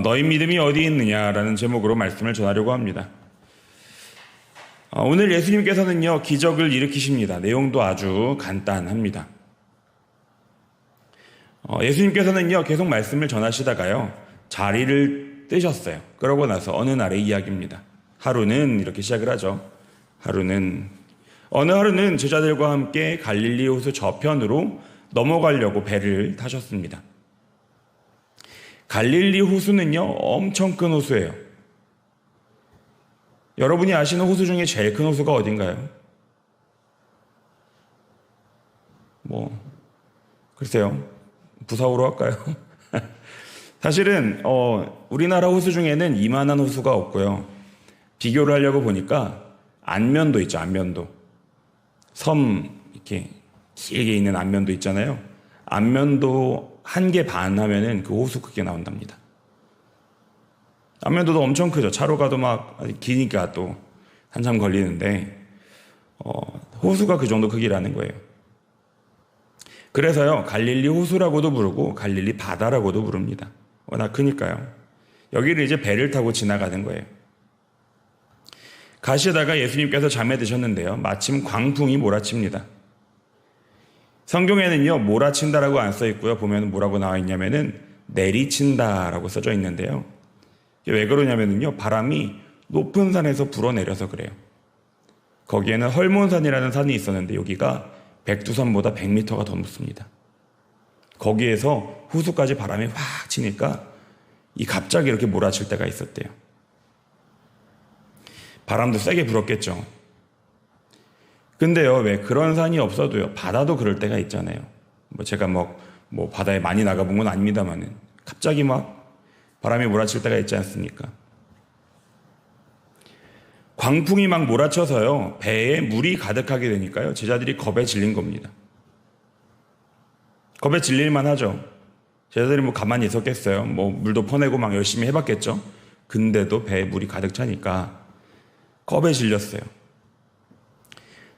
너희 믿음이 어디 있느냐라는 제목으로 말씀을 전하려고 합니다. 오늘 예수님께서는요, 기적을 일으키십니다. 내용도 아주 간단합니다. 예수님께서는요, 계속 말씀을 전하시다가요, 자리를 뜨셨어요. 그러고 나서 어느 날의 이야기입니다. 하루는 이렇게 시작을 하죠. 어느 하루는 제자들과 함께 갈릴리 호수 저편으로 넘어가려고 배를 타셨습니다. 갈릴리 호수는요, 엄청 큰 호수예요. 여러분이 아시는 호수 중에 제일 큰 호수가 어딘가요? 글쎄요. 부사호로 할까요? 사실은 우리나라 호수 중에는 이만한 호수가 없고요. 비교를 하려고 보니까 안면도 있죠. 안면도. 섬 이렇게 길게 있는 안면도 있잖아요. 안면도 1개 반 하면은 그 호수 크게 나온답니다. 안면도도 엄청 크죠. 차로 가도 막 기니까 또 한참 걸리는데 호수가 그 정도 크기라는 거예요. 그래서요, 갈릴리 호수라고도 부르고 갈릴리 바다라고도 부릅니다. 워낙 크니까요. 여기를 이제 배를 타고 지나가는 거예요. 가시다가 예수님께서 잠에 드셨는데요, 마침 광풍이 몰아칩니다. 성경에는요, 몰아친다라고 안 써 있고요, 보면 뭐라고 나와 있냐면은 내리친다라고 써져 있는데요. 왜 그러냐면요, 바람이 높은 산에서 불어내려서 그래요. 거기에는 헐몬산이라는 산이 있었는데 여기가 백두산보다 100m가 더 높습니다. 거기에서 호수까지 바람이 확 치니까 갑자기 이렇게 몰아칠 때가 있었대요. 바람도 세게 불었겠죠. 근데요, 왜 그런 산이 없어도요, 바다도 그럴 때가 있잖아요. 제가 바다에 많이 나가본 건 아닙니다만은 갑자기 막 바람이 몰아칠 때가 있지 않습니까? 광풍이 막 몰아쳐서요, 배에 물이 가득하게 되니까요, 제자들이 겁에 질린 겁니다. 겁에 질릴만 하죠. 제자들이 가만히 있었겠어요. 물도 퍼내고 막 열심히 해봤겠죠. 근데도 배에 물이 가득 차니까 겁에 질렸어요.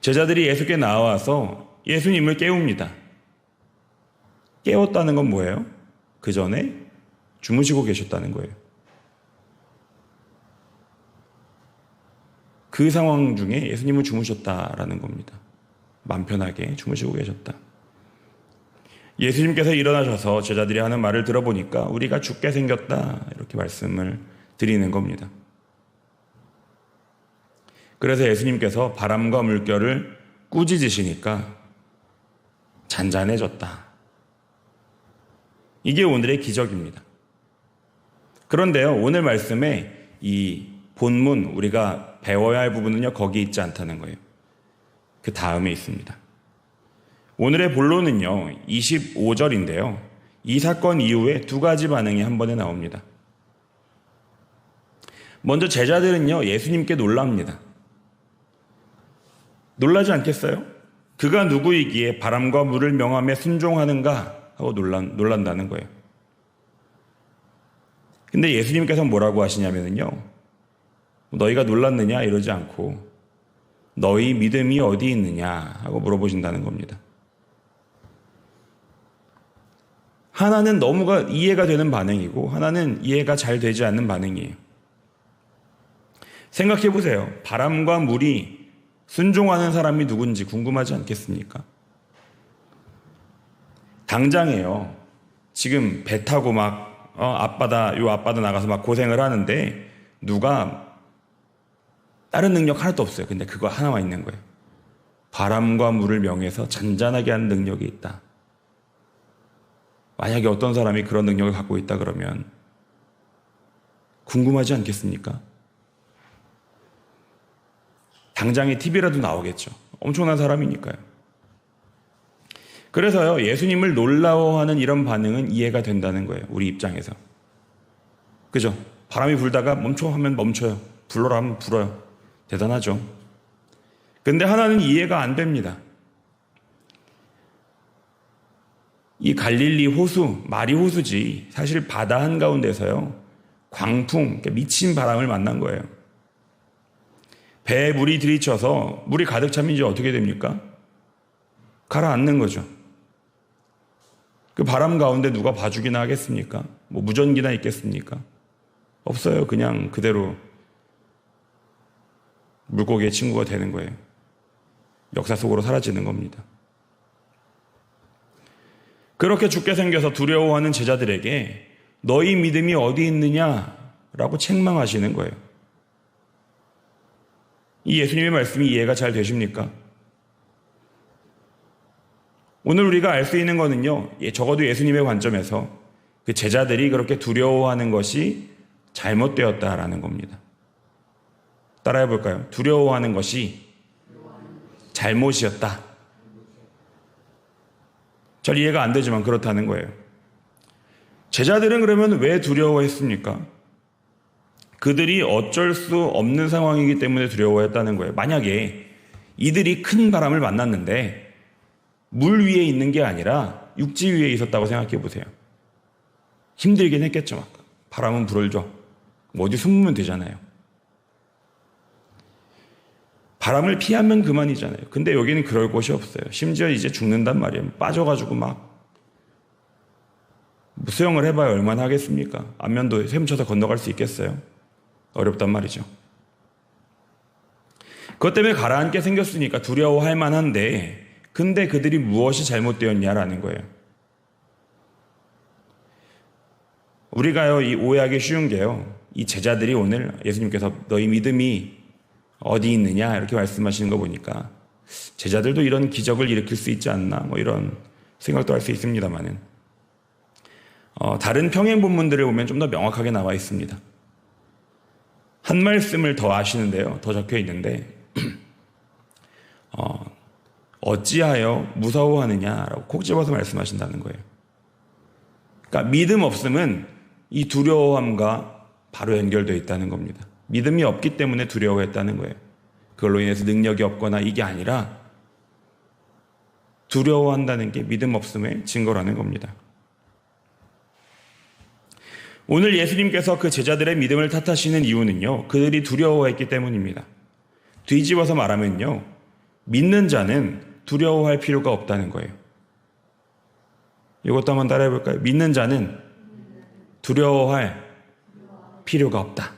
제자들이 예수께 나와서 예수님을 깨웁니다. 깨웠다는 건 뭐예요? 그 전에 주무시고 계셨다는 거예요. 그 상황 중에 예수님은 주무셨다라는 겁니다. 맘 편하게 주무시고 계셨다. 예수님께서 일어나셔서 제자들이 하는 말을 들어보니까 우리가 죽게 생겼다, 이렇게 말씀을 드리는 겁니다. 그래서 예수님께서 바람과 물결을 꾸짖으시니까 잔잔해졌다. 이게 오늘의 기적입니다. 그런데요, 오늘 말씀에 이 본문, 우리가 배워야 할 부분은요, 거기 있지 않다는 거예요. 그 다음에 있습니다. 오늘의 본론은요, 25절인데요. 이 사건 이후에 2가지 반응이 한 번에 나옵니다. 먼저 제자들은요, 예수님께 놀랍니다. 놀라지 않겠어요? 그가 누구이기에 바람과 물을 명함에 순종하는가 하고 놀란다는 거예요. 근데 예수님께서 뭐라고 하시냐면요, 너희가 놀랐느냐 이러지 않고 너희 믿음이 어디 있느냐 하고 물어보신다는 겁니다. 하나는 너무가 이해가 되는 반응이고 하나는 이해가 잘 되지 않는 반응이에요. 생각해 보세요. 바람과 물이 순종하는 사람이 누군지 궁금하지 않겠습니까? 당장에요, 지금 배 타고 막 앞바다 나가서 막 고생을 하는데 누가 다른 능력 하나도 없어요. 근데 그거 하나만 있는 거예요. 바람과 물을 명해서 잔잔하게 하는 능력이 있다. 만약에 어떤 사람이 그런 능력을 갖고 있다 그러면 궁금하지 않겠습니까? 당장에 TV라도 나오겠죠. 엄청난 사람이니까요. 그래서요, 예수님을 놀라워하는 이런 반응은 이해가 된다는 거예요. 우리 입장에서. 그죠? 바람이 불다가 멈춰 하면 멈춰요. 불러라 하면 불어요. 대단하죠. 근데 하나는 이해가 안 됩니다. 이 갈릴리 호수, 마리 호수지 사실 바다 한가운데서요, 광풍, 미친 바람을 만난 거예요. 배에 물이 들이쳐서 물이 가득 차면 이제 어떻게 됩니까? 가라앉는 거죠. 그 바람 가운데 누가 봐주기나 하겠습니까? 뭐 무전기나 있겠습니까? 없어요. 그냥 그대로 물고기의 친구가 되는 거예요. 역사 속으로 사라지는 겁니다. 그렇게 죽게 생겨서 두려워하는 제자들에게 너희 믿음이 어디 있느냐라고 책망하시는 거예요. 이 예수님의 말씀이 이해가 잘 되십니까? 오늘 우리가 알 수 있는 거는요, 적어도 예수님의 관점에서 그 제자들이 그렇게 두려워하는 것이 잘못되었다라는 겁니다. 따라해 볼까요? 두려워하는 것이 잘못이었다. 잘 이해가 안 되지만 그렇다는 거예요. 제자들은 그러면 왜 두려워했습니까? 그들이 어쩔 수 없는 상황이기 때문에 두려워했다는 거예요. 만약에 이들이 큰 바람을 만났는데 물 위에 있는 게 아니라 육지 위에 있었다고 생각해 보세요. 힘들긴 했겠죠. 막. 바람은 불을 줘. 어디 숨으면 되잖아요. 바람을 피하면 그만이잖아요. 근데 여기는 그럴 곳이 없어요. 심지어 이제 죽는단 말이에요. 빠져가지고 막 수영을 해봐야 얼마나 하겠습니까? 안면도 헤엄쳐서 건너갈 수 있겠어요? 어렵단 말이죠. 그것 때문에 가라앉게 생겼으니까 두려워할 만한데 근데 그들이 무엇이 잘못되었냐라는 거예요. 우리가요, 이 오해하기 쉬운 게요, 이 제자들이 오늘 예수님께서 너희 믿음이 어디 있느냐 이렇게 말씀하시는 거 보니까 제자들도 이런 기적을 일으킬 수 있지 않나 뭐 이런 생각도 할 수 있습니다만은 다른 평행 본문들을 보면 좀 더 명확하게 나와 있습니다. 한 말씀을 더 하시는데요, 더 적혀 있는데 어찌하여 무서워하느냐라고 콕 집어서 말씀하신다는 거예요. 그러니까 믿음 없음은 이 두려워함과 바로 연결되어 있다는 겁니다. 믿음이 없기 때문에 두려워했다는 거예요. 그걸로 인해서 능력이 없거나 이게 아니라 두려워한다는 게 믿음 없음의 증거라는 겁니다. 오늘 예수님께서 그 제자들의 믿음을 탓하시는 이유는요, 그들이 두려워했기 때문입니다. 뒤집어서 말하면요, 믿는 자는 두려워할 필요가 없다는 거예요. 이것도 한번 따라해 볼까요? 믿는 자는 두려워할 필요가 없다.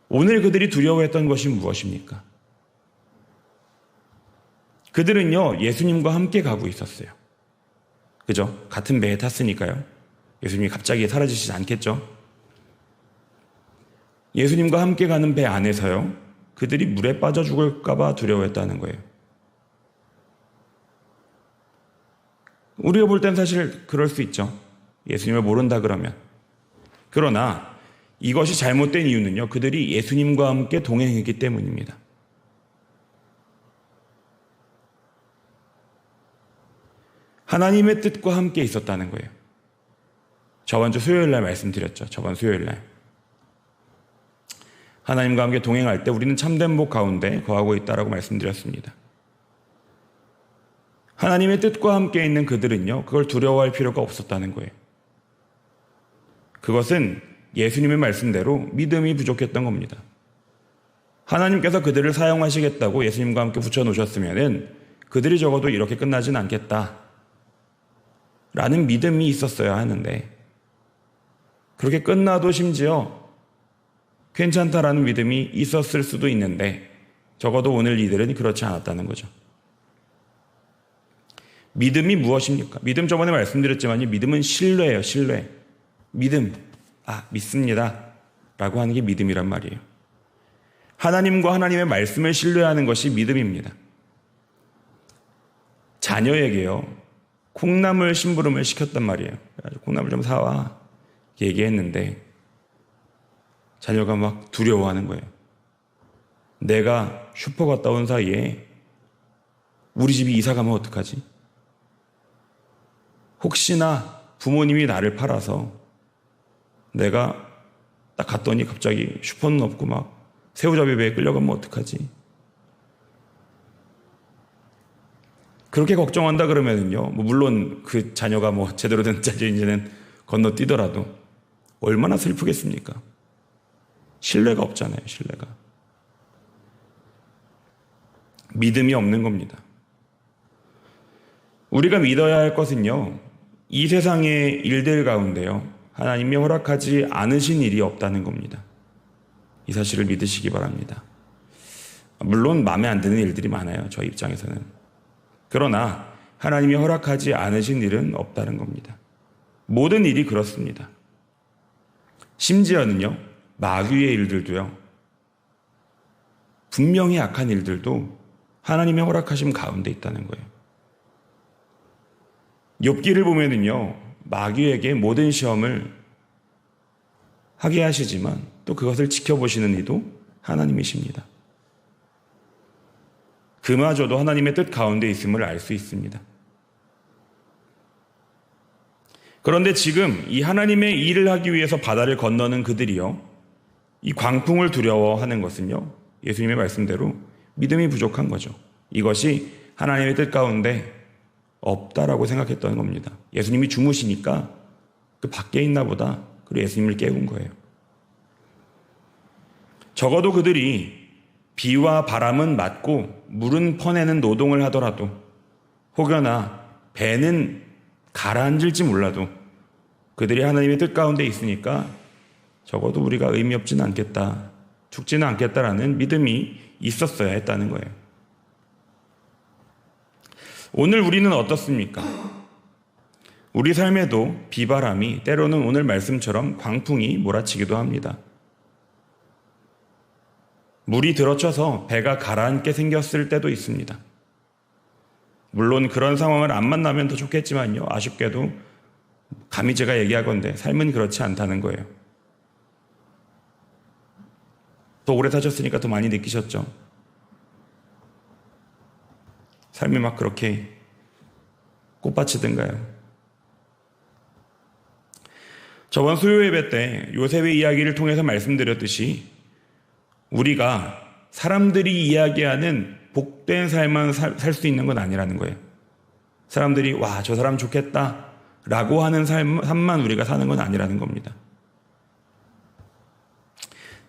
오늘 그들이 두려워했던 것이 무엇입니까? 그들은요, 예수님과 함께 가고 있었어요. 그죠? 같은 배에 탔으니까요. 예수님이 갑자기 사라지시지 않겠죠? 예수님과 함께 가는 배 안에서요, 그들이 물에 빠져 죽을까봐 두려워했다는 거예요. 우리가 볼 땐 사실 그럴 수 있죠. 예수님을 모른다 그러면. 그러나 이것이 잘못된 이유는요, 그들이 예수님과 함께 동행했기 때문입니다. 하나님의 뜻과 함께 있었다는 거예요. 저번 주 수요일 날 말씀드렸죠. 저번 수요일 날. 하나님과 함께 동행할 때 우리는 참된 복 가운데 거하고 있다라고 말씀드렸습니다. 하나님의 뜻과 함께 있는 그들은요, 그걸 두려워할 필요가 없었다는 거예요. 그것은 예수님의 말씀대로 믿음이 부족했던 겁니다. 하나님께서 그들을 사용하시겠다고 예수님과 함께 붙여놓으셨으면 그들이 적어도 이렇게 끝나진 않겠다 라는 믿음이 있었어야 하는데, 그렇게 끝나도 심지어 괜찮다라는 믿음이 있었을 수도 있는데 적어도 오늘 이들은 그렇지 않았다는 거죠. 믿음이 무엇입니까? 믿음 저번에 말씀드렸지만 믿음은 신뢰예요. 신뢰. 믿음. 믿습니다 라고 하는 게 믿음이란 말이에요. 하나님과 하나님의 말씀을 신뢰하는 것이 믿음입니다. 자녀에게요, 콩나물 심부름을 시켰단 말이에요. 그래가지고 콩나물 좀 사와 얘기했는데 자녀가 막 두려워하는 거예요. 내가 슈퍼 갔다 온 사이에 우리 집이 이사 가면 어떡하지? 혹시나 부모님이 나를 팔아서 내가 딱 갔더니 갑자기 슈퍼는 없고 막 새우잡이배에 끌려가면 어떡하지? 그렇게 걱정한다 그러면요, 물론 그 자녀가 제대로 된 자녀인지는 건너뛰더라도 얼마나 슬프겠습니까? 신뢰가 없잖아요, 신뢰가. 믿음이 없는 겁니다. 우리가 믿어야 할 것은요, 이 세상의 일들 가운데요, 하나님이 허락하지 않으신 일이 없다는 겁니다. 이 사실을 믿으시기 바랍니다. 물론 마음에 안 드는 일들이 많아요, 저희 입장에서는. 그러나 하나님이 허락하지 않으신 일은 없다는 겁니다. 모든 일이 그렇습니다. 심지어는요, 마귀의 일들도요, 분명히 악한 일들도 하나님의 허락하심 가운데 있다는 거예요. 욥기를 보면은요, 마귀에게 모든 시험을 하게 하시지만 또 그것을 지켜보시는 이도 하나님이십니다. 그마저도 하나님의 뜻 가운데 있음을 알 수 있습니다. 그런데 지금 이 하나님의 일을 하기 위해서 바다를 건너는 그들이요, 이 광풍을 두려워하는 것은요, 예수님의 말씀대로 믿음이 부족한 거죠. 이것이 하나님의 뜻 가운데 없다라고 생각했던 겁니다. 예수님이 주무시니까 그 밖에 있나 보다. 그리고 예수님을 깨운 거예요. 적어도 그들이 비와 바람은 맞고 물은 퍼내는 노동을 하더라도, 혹여나 배는 가라앉을지 몰라도 그들이 하나님의 뜻 가운데 있으니까 적어도 우리가 의미 없지는 않겠다, 죽지는 않겠다라는 믿음이 있었어야 했다는 거예요. 오늘 우리는 어떻습니까? 우리 삶에도 비바람이, 때로는 오늘 말씀처럼 광풍이 몰아치기도 합니다. 물이 들어쳐서 배가 가라앉게 생겼을 때도 있습니다. 물론 그런 상황을 안 만나면 더 좋겠지만요, 아쉽게도 감히 제가 얘기하건대 삶은 그렇지 않다는 거예요. 더 오래 사셨으니까 더 많이 느끼셨죠? 삶이 막 그렇게 꽃밭이든가요? 저번 수요 예배 때 요셉의 이야기를 통해서 말씀드렸듯이 우리가 사람들이 이야기하는 복된 삶만 살 수 있는 건 아니라는 거예요. 사람들이 와, 저 사람 좋겠다 라고 하는 삶만 우리가 사는 건 아니라는 겁니다.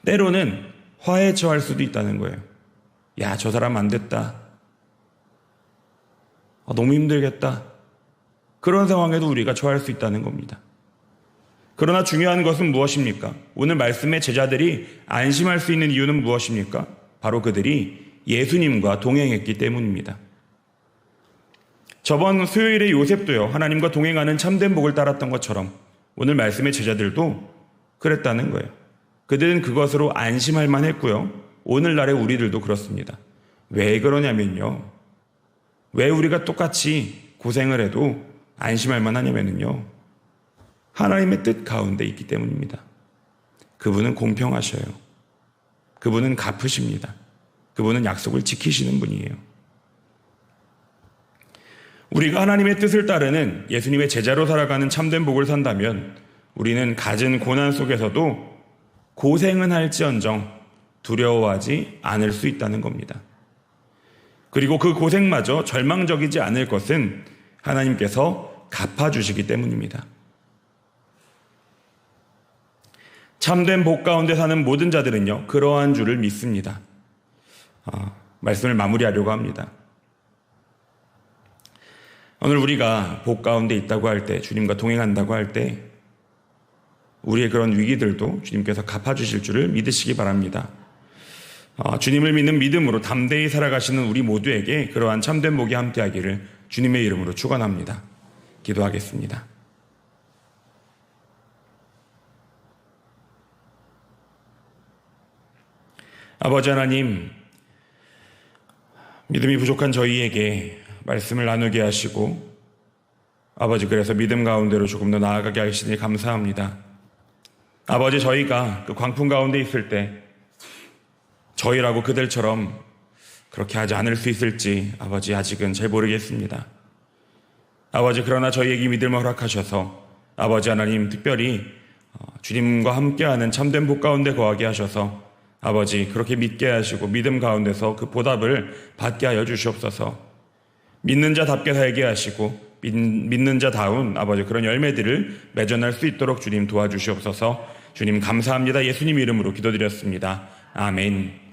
때로는 화에 처할 수도 있다는 거예요. 야, 저 사람 안 됐다. 너무 힘들겠다. 그런 상황에도 우리가 처할 수 있다는 겁니다. 그러나 중요한 것은 무엇입니까? 오늘 말씀의 제자들이 안심할 수 있는 이유는 무엇입니까? 바로 그들이 예수님과 동행했기 때문입니다. 저번 수요일에 요셉도요, 하나님과 동행하는 참된 복을 따랐던 것처럼 오늘 말씀의 제자들도 그랬다는 거예요. 그들은 그것으로 안심할 만했고요, 오늘날의 우리들도 그렇습니다. 왜 그러냐면요, 왜 우리가 똑같이 고생을 해도 안심할 만하냐면요, 하나님의 뜻 가운데 있기 때문입니다. 그분은 공평하셔요. 그분은 갚으십니다. 그분은 약속을 지키시는 분이에요. 우리가 하나님의 뜻을 따르는 예수님의 제자로 살아가는 참된 복을 산다면 우리는 갖은 고난 속에서도 고생은 할지언정 두려워하지 않을 수 있다는 겁니다. 그리고 그 고생마저 절망적이지 않을 것은 하나님께서 갚아주시기 때문입니다. 참된 복 가운데 사는 모든 자들은요, 그러한 줄을 믿습니다. 말씀을 마무리하려고 합니다. 오늘 우리가 복 가운데 있다고 할 때, 주님과 동행한다고 할 때 우리의 그런 위기들도 주님께서 갚아주실 줄을 믿으시기 바랍니다. 주님을 믿는 믿음으로 담대히 살아가시는 우리 모두에게 그러한 참된 복이 함께하기를 주님의 이름으로 축원합니다. 기도하겠습니다. 아버지 하나님, 믿음이 부족한 저희에게 말씀을 나누게 하시고 아버지, 그래서 믿음 가운데로 조금 더 나아가게 하시니 감사합니다. 아버지, 저희가 그 광풍 가운데 있을 때 저희라고 그들처럼 그렇게 하지 않을 수 있을지 아버지 아직은 잘 모르겠습니다. 아버지, 그러나 저희에게 믿음을 허락하셔서 아버지 하나님, 특별히 주님과 함께하는 참된 복 가운데 거하게 하셔서 아버지, 그렇게 믿게 하시고 믿음 가운데서 그 보답을 받게 하여 주시옵소서. 믿는 자답게 살게 하시고 믿는 자다운 아버지 그런 열매들을 맺어날 수 있도록 주님 도와주시옵소서. 주님 감사합니다. 예수님 이름으로 기도드렸습니다. 아멘.